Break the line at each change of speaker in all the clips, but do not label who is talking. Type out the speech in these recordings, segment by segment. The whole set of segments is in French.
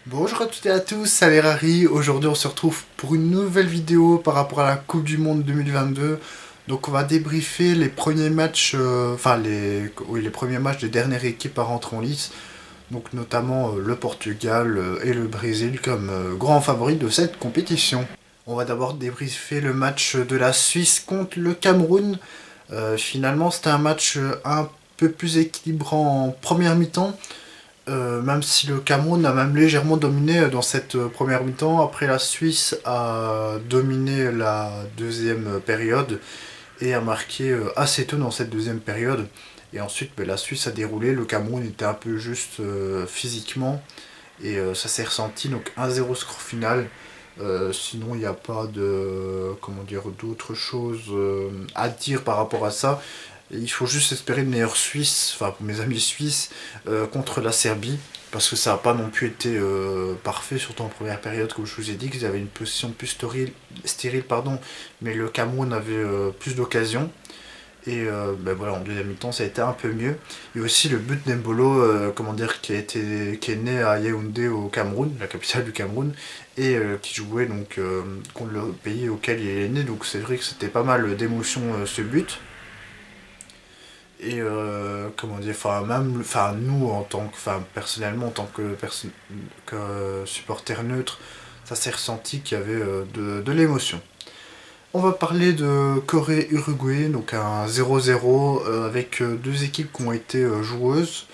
Bonjour à toutes et à tous, c'est Rari. Aujourd'hui on se retrouve pour une nouvelle vidéo par rapport à la Coupe du Monde 2022. Donc on va débriefer les premiers matchs, les premiers matchs des dernières équipes à rentrer en lice. Donc notamment le Portugal et le Brésil comme grands favoris de cette compétition. On va d'abord débriefer le match de la Suisse contre le Cameroun. Finalement c'était un match un peu plus équilibrant en première mi-temps. Même si le Cameroun a même légèrement dominé dans cette première mi-temps, après la Suisse a dominé la deuxième période et a marqué assez tôt dans cette deuxième période. Et ensuite la Suisse a déroulé, le Cameroun était un peu juste physiquement et ça s'est ressenti, donc 1-0 score final. Sinon il n'y a pas de d'autres choses à dire par rapport à ça. Il faut juste espérer de meilleurs Suisses, enfin pour mes amis suisses, contre la Serbie, parce que ça n'a pas non plus été parfait, surtout en première période, comme je vous ai dit, qu'ils avaient une position plus stérile pardon, mais le Cameroun avait plus d'occasions. Et voilà, en deuxième mi-temps, ça a été un peu mieux. Et aussi le but d'Embolo, qui est né à Yaoundé au Cameroun, la capitale du Cameroun, et qui jouait donc contre le pays auquel il est né. Donc c'est vrai que c'était pas mal d'émotion ce but. Et nous en tant que, personnellement en tant que supporter neutre, ça s'est ressenti qu'il y avait de l'émotion. On va parler de Corée-Uruguay, donc un 0-0 avec deux équipes qui ont été joueuses.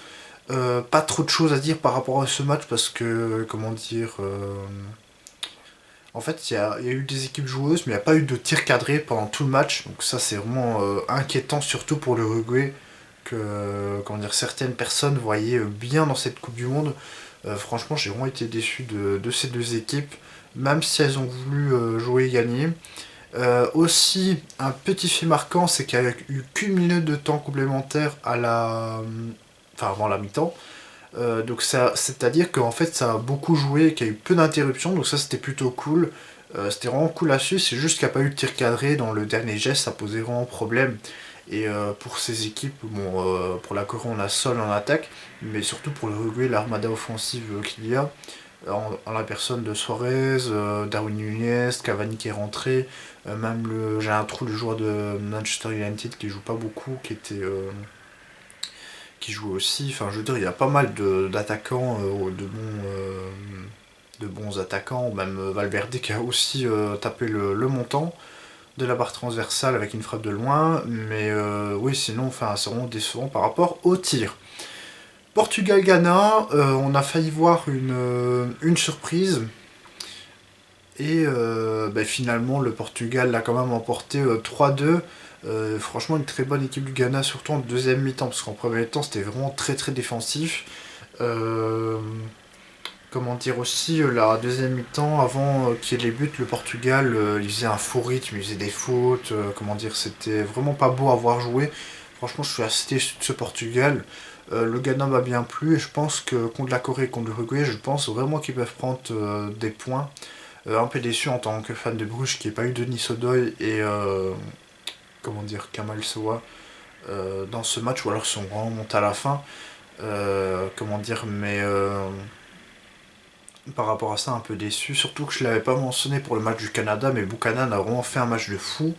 Pas trop de choses à dire par rapport à ce match parce que, en fait, il y a eu des équipes joueuses, mais il n'y a pas eu de tir cadré pendant tout le match. Donc ça, c'est vraiment inquiétant, surtout pour l'Uruguay, que certaines personnes voyaient bien dans cette Coupe du Monde. Franchement, j'ai vraiment été déçu de ces deux équipes, même si elles ont voulu jouer et gagner. Aussi, un petit fait marquant, c'est qu'il n'y a eu qu'une minute de temps complémentaire avant la mi-temps. Donc c'est-à-dire qu'en fait ça a beaucoup joué et qu'il y a eu peu d'interruptions, donc ça c'était plutôt cool. C'était vraiment cool à suivre, c'est juste qu'il n'y a pas eu de tir cadré dans le dernier geste, ça posait vraiment problème. Et pour ces équipes, pour la Corée on a Sol en attaque, mais surtout pour l'Uruguay, l'armada offensive qu'il y a, en la personne de Suarez, Darwin Nunez, Cavani qui est rentré, même j'ai un trou, le joueur de Manchester United qui joue pas beaucoup, qui joue aussi. Enfin, je veux dire, il y a pas mal d'attaquants, de bons attaquants, même Valverde qui a aussi tapé le montant de la barre transversale avec une frappe de loin, mais oui, sinon, c'est vraiment décevant par rapport au tir. Portugal-Ghana, on a failli voir une surprise, et finalement, le Portugal l'a quand même emporté 3-2. Franchement, une très bonne équipe du Ghana, surtout en deuxième mi-temps, parce qu'en premier temps, c'était vraiment très très défensif. Euh, la deuxième mi-temps, avant qu'il y ait les buts, le Portugal, il faisait un faux rythme, il faisait des fautes. C'était vraiment pas beau à voir jouer. Franchement, je suis assez déçu de ce Portugal. Le Ghana m'a bien plu, et je pense que contre la Corée et contre l'Uruguay, je pense vraiment qu'ils peuvent prendre des points. Un peu déçu en tant que fan de Bruges qui n'ait pas eu Denis Odoy et Kamal Sowa dans ce match, ou alors sont vraiment montés à la fin. Mais par rapport à ça, un peu déçu. Surtout que je ne l'avais pas mentionné pour le match du Canada, mais Buchanan a vraiment fait un match de fou.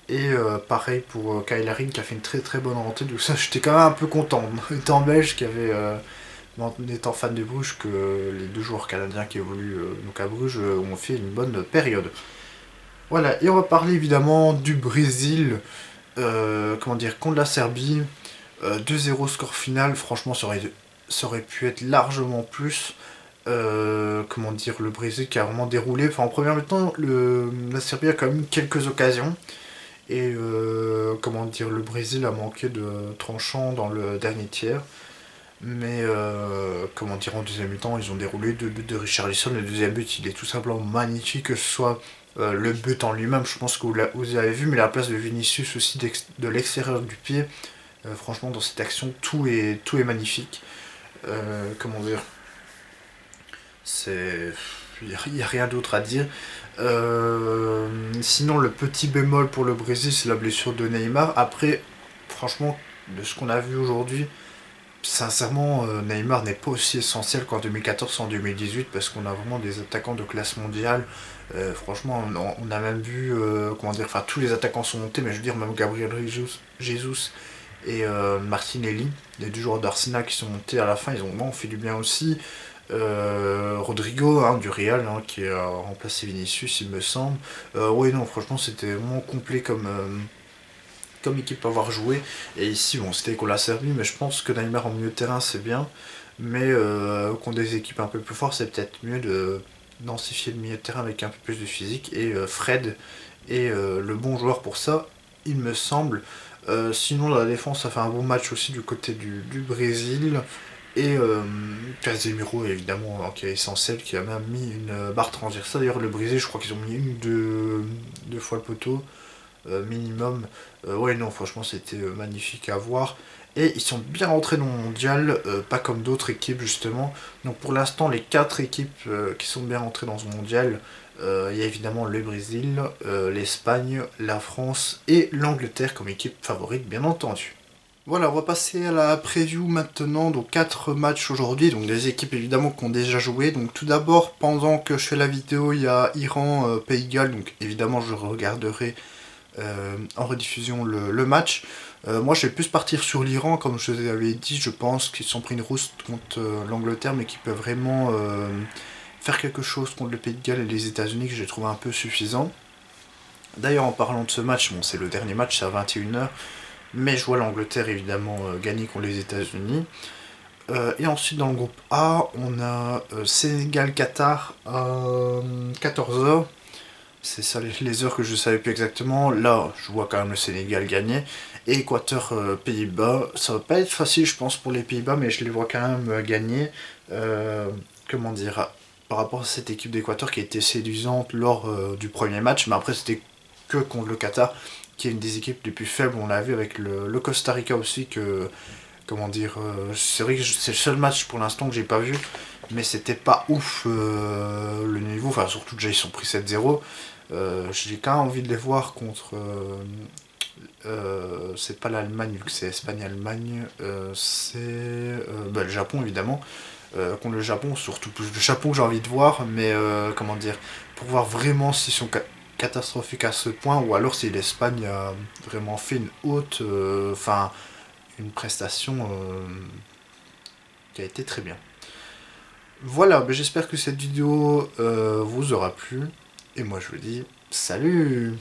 Et pareil pour Kyle Haring qui a fait une très très bonne rentrée. Donc ça, j'étais quand même un peu content. Étant belge qui avait en étant fan de Bruges, que les deux joueurs canadiens qui évoluent donc à Bruges ont fait une bonne période. Voilà, et on va parler évidemment du Brésil, contre la Serbie. 2-0 score final, franchement ça aurait pu être largement plus. Le Brésil qui a vraiment déroulé. Enfin, en première mi-temps, la Serbie a quand même eu quelques occasions. Et le Brésil a manqué de tranchant dans le dernier tiers. Mais en deuxième mi-temps, ils ont déroulé deux buts de Richarlison. Le deuxième but, il est tout simplement magnifique, que ce soit le but en lui-même, je pense que vous avez vu, mais la place de Vinicius aussi de l'extérieur du pied. Franchement, dans cette action, tout est magnifique. Euh, comment dire C'est. Il n'y a rien d'autre à dire. Sinon, le petit bémol pour le Brésil, c'est la blessure de Neymar. Après, franchement, de ce qu'on a vu aujourd'hui, sincèrement, Neymar n'est pas aussi essentiel qu'en 2014 ou en 2018 parce qu'on a vraiment des attaquants de classe mondiale. Franchement, on a même vu, comment dire, enfin tous les attaquants sont montés, mais je veux dire, même Gabriel Jesus et Martinelli, les deux joueurs d'Arsenal qui sont montés à la fin, ils ont vraiment fait du bien aussi. Rodrigo, hein, du Real, hein, qui a remplacé Vinicius, il me semble. Oui, non, franchement, c'était vraiment complet comme équipe à avoir joué. Et ici, bon, c'était qu'on l'a servi, mais je pense que Neymar en milieu de terrain, c'est bien. Mais contre des équipes un peu plus fortes, c'est peut-être mieux de densifier le milieu de terrain avec un peu plus de physique. Et Fred est le bon joueur pour ça, il me semble. Sinon, la défense a fait un bon match aussi du côté du Brésil. Et Casemiro, évidemment, qui est essentiel, qui a même mis une barre transversale. D'ailleurs, le Brésil, je crois qu'ils ont mis deux fois le poteau minimum. Ouais, non, franchement, c'était magnifique à voir. Et ils sont bien rentrés dans le mondial, pas comme d'autres équipes justement. Donc pour l'instant, les 4 équipes qui sont bien rentrées dans ce mondial, il y a évidemment le Brésil, l'Espagne, la France et l'Angleterre comme équipe favorite, bien entendu. Voilà, on va passer à la preview maintenant. Donc 4 matchs aujourd'hui, donc des équipes évidemment qui ont déjà joué. Donc tout d'abord, pendant que je fais la vidéo, il y a Iran, Pays de Galles. Donc évidemment, je regarderai en rediffusion le match. Moi, je vais plus partir sur l'Iran, comme je vous avais dit. Je pense qu'ils sont pris une rouste contre l'Angleterre, mais qu'ils peuvent vraiment faire quelque chose contre le Pays de Galles et les États-Unis, que j'ai trouvé un peu suffisant. D'ailleurs, en parlant de ce match, bon, c'est le dernier match, c'est à 21h, mais je vois l'Angleterre évidemment gagner contre les États-Unis. Et ensuite, dans le groupe A, on a Sénégal-Qatar à 14h. C'est ça les heures que je ne savais plus exactement. Là, je vois quand même le Sénégal gagner. Et Équateur, Pays-Bas. Ça va pas être facile, je pense, pour les Pays-Bas, mais je les vois quand même gagner. Comment dire, par rapport à cette équipe d'Équateur qui a été séduisante lors du premier match, mais après, c'était que contre le Qatar, qui est une des équipes les plus faibles. On l'a vu avec le Costa Rica aussi, que. Comment dire, c'est vrai que c'est le seul match pour l'instant que j'ai pas vu, mais c'était pas ouf le niveau, enfin surtout déjà ils sont pris 7-0. J'ai quand même envie de les voir contre. C'est pas l'Allemagne vu que c'est Espagne-Allemagne, c'est bah, le Japon évidemment. Contre le Japon, surtout plus le Japon que j'ai envie de voir, mais comment dire, pour voir vraiment s'ils sont catastrophiques à ce point, ou alors si l'Espagne a vraiment fait une haute. Enfin une prestation qui a été très bien. Voilà, ben j'espère que cette vidéo vous aura plu. Et moi je vous dis salut!